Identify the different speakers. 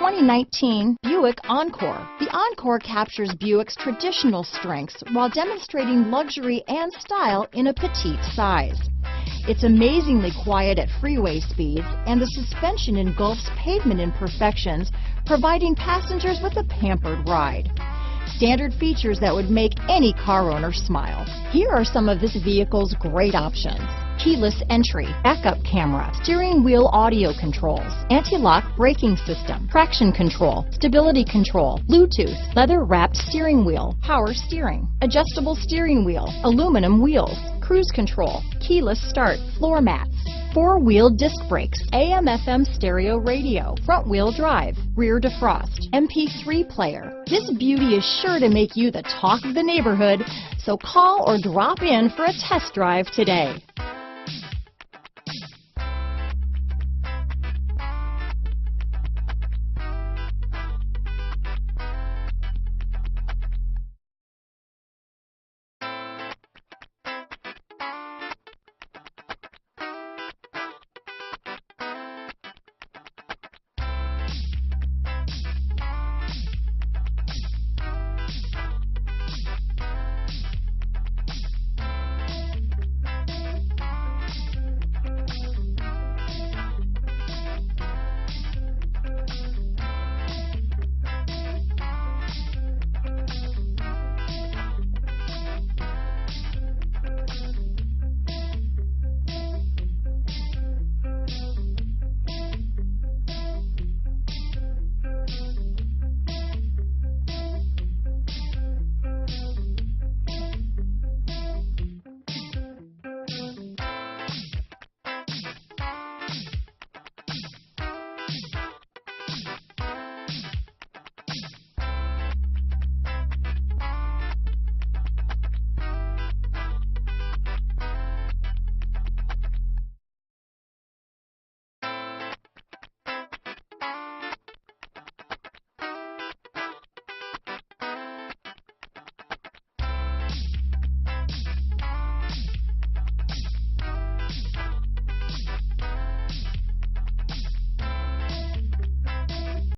Speaker 1: 2019 Buick Encore. The Encore captures Buick's traditional strengths while demonstrating luxury and style in a petite size. It's amazingly quiet at freeway speeds, and the suspension engulfs pavement imperfections, providing passengers with a pampered ride. Standard features that would make any car owner smile. Here are some of this vehicle's great options: keyless entry, backup camera, steering wheel audio controls, anti-lock braking system, traction control, stability control, Bluetooth, leather-wrapped steering wheel, power steering, adjustable steering wheel, aluminum wheels, cruise control, keyless start, floor mats, four-wheel disc brakes, AM/FM stereo radio, front-wheel drive, rear defrost, MP3 player. This beauty is sure to make you the talk of the neighborhood, so call or drop in for a test drive today.